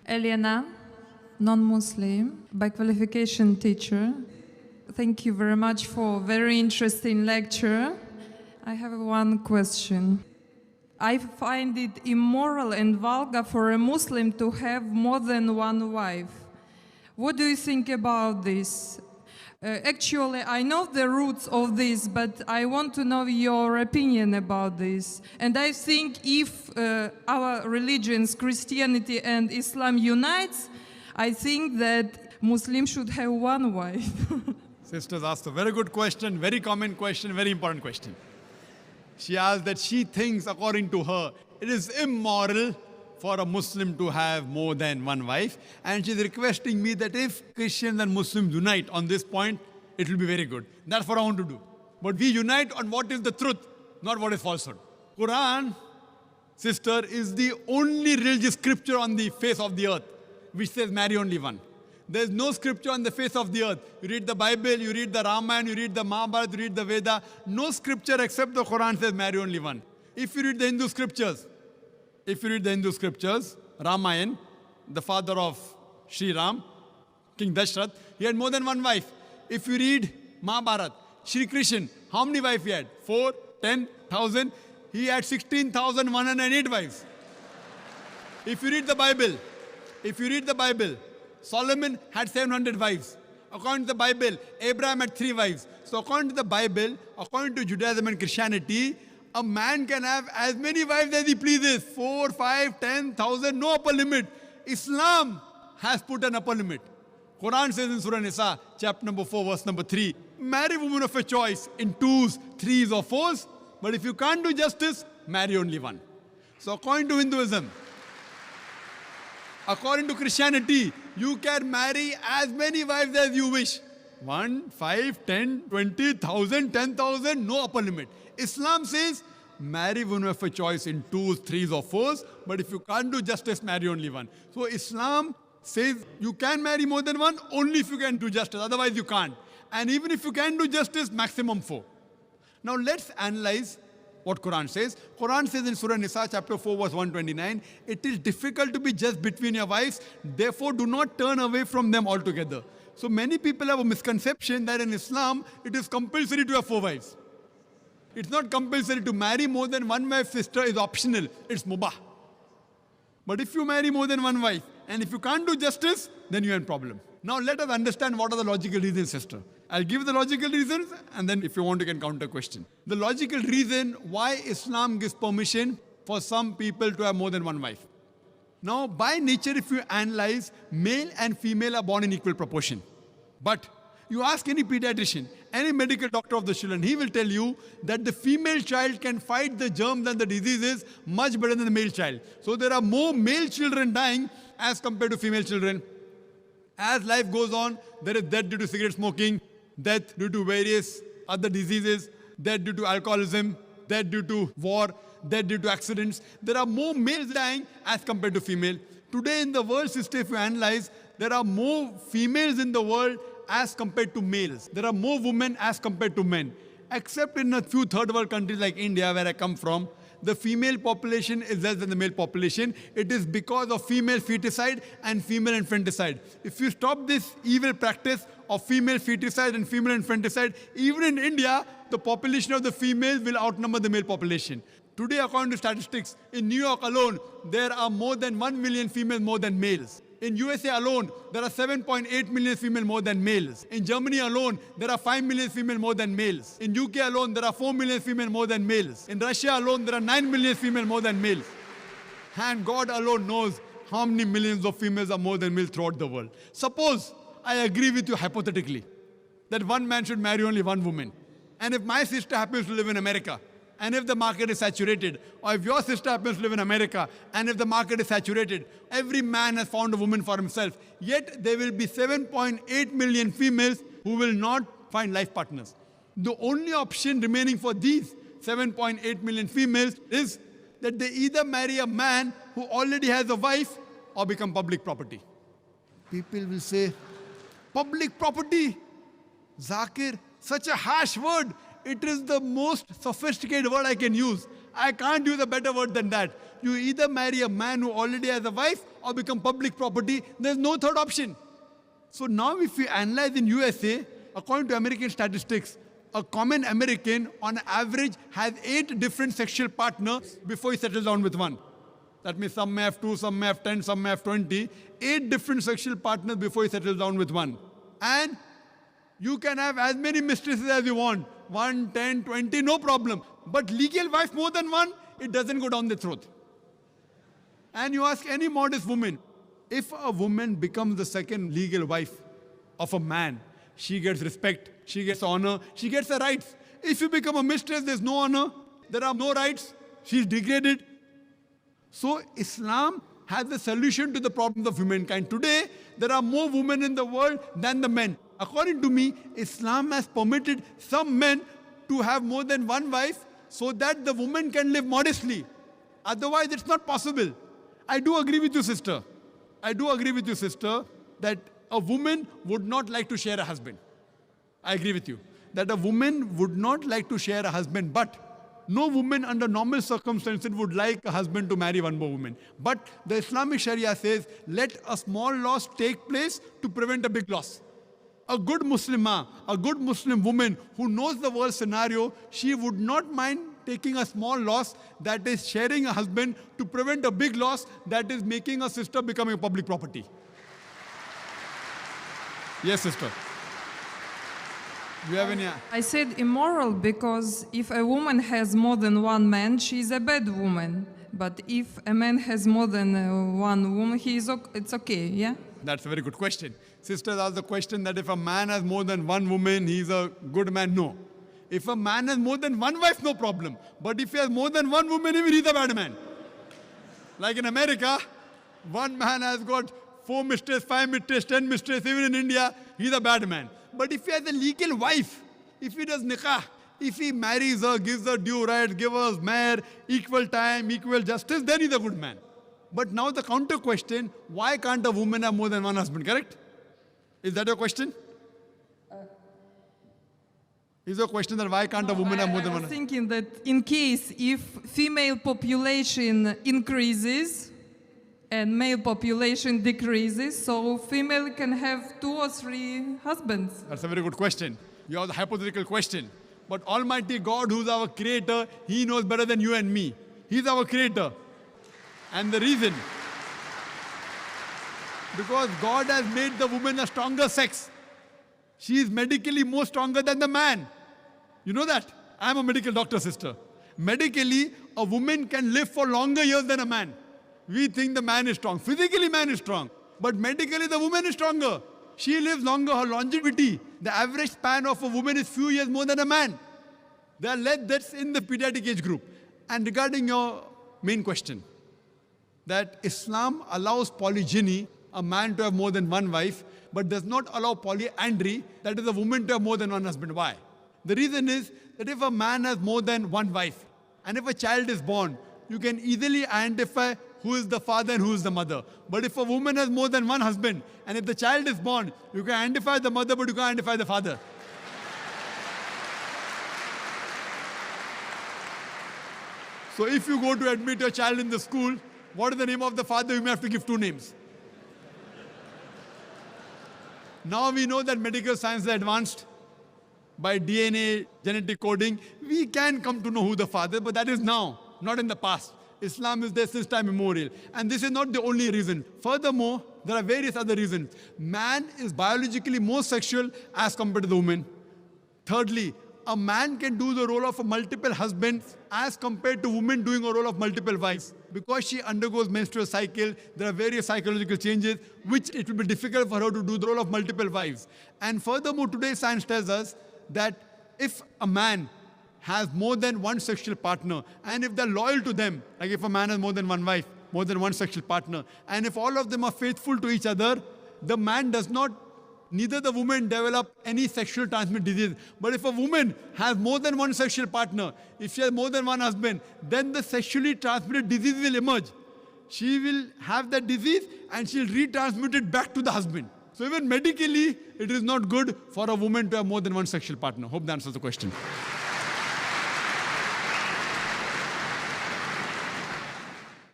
Elena, non-Muslim, by qualification teacher. Thank you very much for very interesting lecture. I have one question. I find it immoral and vulgar for a Muslim to have more than one wife. What do you think about this? Actually, I know the roots of this, but I want to know your opinion about this. And I think if our religions, Christianity and Islam unites, I think that Muslims should have one wife. Sisters asked a very good question, very common question, very important question. She asked that she thinks, according to her, it is immoral for a Muslim to have more than one wife. And she's requesting me that if Christians and Muslims unite on this point, it will be very good. That's what I want to do. But we unite on what is the truth, not what is falsehood. Quran, sister, is the only religious scripture on the face of the earth which says marry only one. There's no scripture on the face of the earth. You read the Bible, you read the Ramayana, you read the Mahabharata, you read the Veda. No scripture except the Quran says marry only one. If you read the Hindu scriptures, Ramayana, the father of Sri Ram, King Dashrath, he had more than one wife. If you read Mahabharata, Sri Krishna, how many wives he had? 4, 10,000? He had 16,108 wives. If you read the Bible, Solomon had 700 wives. According to the Bible, Abraham had 3 wives. So according to the Bible, according to Judaism and Christianity, a man can have as many wives as he pleases. 4, 5, 10,000, no upper limit. Islam has put an upper limit. Quran says in Surah Nisa, chapter number 4, verse number 3, marry women of your choice in 2s, 3s or 4s. But if you can't do justice, marry only one. So according to Hinduism, according to Christianity, you can marry as many wives as you wish. 1, 5, 10, 20,000, 10,000, no upper limit. Islam says, marry women of your choice in 2s, 3s or 4s, but if you can't do justice, marry only one. So Islam says you can marry more than one only if you can do justice, otherwise you can't. And even if you can do justice, maximum 4. Now let's analyze what Quran says. Quran says in Surah Nisa, chapter 4, verse 129, it is difficult to be just between your wives, therefore do not turn away from them altogether. So many people have a misconception that in Islam, it is compulsory to have 4 wives. It's not compulsory to marry more than one wife, sister, is optional. It's mubah. But if you marry more than one wife, and if you can't do justice, then you have a problem. Now let us understand what are the logical reasons, sister. I'll give the logical reasons, and then if you want, you can counter question. The logical reason why Islam gives permission for some people to have more than one wife. Now, by nature, if you analyze, male and female are born in equal proportion. But you ask any pediatrician, any medical doctor of the children, he will tell you that the female child can fight the germs and the diseases much better than the male child. So there are more male children dying as compared to female children. As life goes on, there is death due to cigarette smoking, death due to various other diseases, death due to alcoholism, death due to war, death due to accidents. There are more males dying as compared to female. Today in the world system, if you analyze, there are more females in the world as compared to males. There are more women as compared to men. Except in a few third world countries like India, where I come from, the female population is less than the male population. It is because of female feticide and female infanticide. If you stop this evil practice of female feticide and female infanticide, even in India, the population of the females will outnumber the male population. Today, according to statistics, in New York alone, there are more than 1 million females more than males. In USA alone, there are 7.8 million females more than males. In Germany alone, there are 5 million females more than males. In UK alone, there are 4 million females more than males. In Russia alone, there are 9 million females more than males. And God alone knows how many millions of females are more than males throughout the world. Suppose I agree with you hypothetically that one man should marry only one woman. And if my sister happens to live in America, and if the market is saturated, or if your sister happens to live in America, and if the market is saturated, every man has found a woman for himself. Yet there will be 7.8 million females who will not find life partners. The only option remaining for these 7.8 million females is that they either marry a man who already has a wife or become public property. People will say, public property? Zakir, such a harsh word. It is the most sophisticated word I can use. I can't use a better word than that. You either marry a man who already has a wife or become public property. There's no third option. So now if we analyze in USA, according to American statistics, a common American on average has 8 different sexual partners before he settles down with one. That means some may have 2, some may have 10, some may have 20. 8 different sexual partners before he settles down with one. And you can have as many mistresses as you want. 1, 10, 20, no problem. But legal wife more than one, it doesn't go down the throat. And you ask any modest woman, if a woman becomes the second legal wife of a man, she gets respect, she gets honor, she gets the rights. If you become a mistress, there's no honor, there are no rights, she's degraded. So Islam has the solution to the problems of humankind. Today, there are more women in the world than the men. According to me, Islam has permitted some men to have more than one wife so that the woman can live modestly. Otherwise, it's not possible. I do agree with you, sister. I do agree with you, sister, that a woman would not like to share a husband. I agree with you. That a woman would not like to share a husband, but no woman under normal circumstances would like a husband to marry one more woman. But the Islamic Sharia says, let a small loss take place to prevent a big loss. A good Muslimah, a good Muslim woman who knows the world scenario, she would not mind taking a small loss, that is sharing a husband, to prevent a big loss, that is making a sister becoming a public property. Yes, sister. Do you have any? I said immoral because if a woman has more than one man, she's a bad woman. But if a man has more than one woman, it's okay, yeah? That's a very good question. Sisters asked the question that if a man has more than one woman, he's a good man. No. If a man has more than one wife, no problem. But if he has more than one woman, even he's a bad man. Like in America, one man has got 4 mistresses, 5 mistresses, 10 mistresses. Even in India, he's a bad man. But if he has a legal wife, if he does nikah, if he marries her, gives her due rights, gives her mahr, equal time, equal justice, then he's a good man. But now the counter question, why can't a woman have more than one husband, correct? Is that your question? Is your question that why can't a woman have more than one I was husband? thinking that in case if female population increases and male population decreases, so female can have 2 or 3 husbands. That's a very good question. You have the hypothetical question. But Almighty God, who's our creator, He knows better than you and me. He's our creator. And the reason, because God has made the woman a stronger sex. She is medically more stronger than the man. You know that? I'm a medical doctor, sister. Medically, a woman can live for longer years than a man. We think the man is strong. Physically, man is strong. But medically, the woman is stronger. She lives longer. Her longevity, the average span of a woman is few years more than a man. There are less deaths in the pediatric age group. And regarding your main question, that Islam allows polygyny, a man to have more than one wife, but does not allow polyandry, that is a woman to have more than one husband. Why? The reason is that if a man has more than one wife, and if a child is born, you can easily identify who is the father and who is the mother. But if a woman has more than one husband, and if the child is born, you can identify the mother, but you can't identify the father. So if you go to admit your child in the school, what is the name of the father? You may have to give 2 names. Now we know that medical science is advanced. By DNA, genetic coding, we can come to know who the father is, but that is now, not in the past. Islam is there since time immemorial. And this is not the only reason. Furthermore, there are various other reasons. Man is biologically more sexual as compared to the woman. Thirdly, a man can do the role of a multiple husband as compared to women doing a role of multiple wives. Because she undergoes menstrual cycle, there are various psychological changes, which it will be difficult for her to do the role of multiple wives. And furthermore, today's science tells us that if a man has more than one sexual partner, and if they're loyal to them, like if a man has more than one wife, more than one sexual partner, and if all of them are faithful to each other, the man does not, neither the woman develop any sexual transmitted disease. But if a woman has more than one sexual partner, if she has more than one husband, then the sexually transmitted disease will emerge. She will have that disease and she'll retransmit it back to the husband. So even medically, it is not good for a woman to have more than one sexual partner. Hope that answers the question.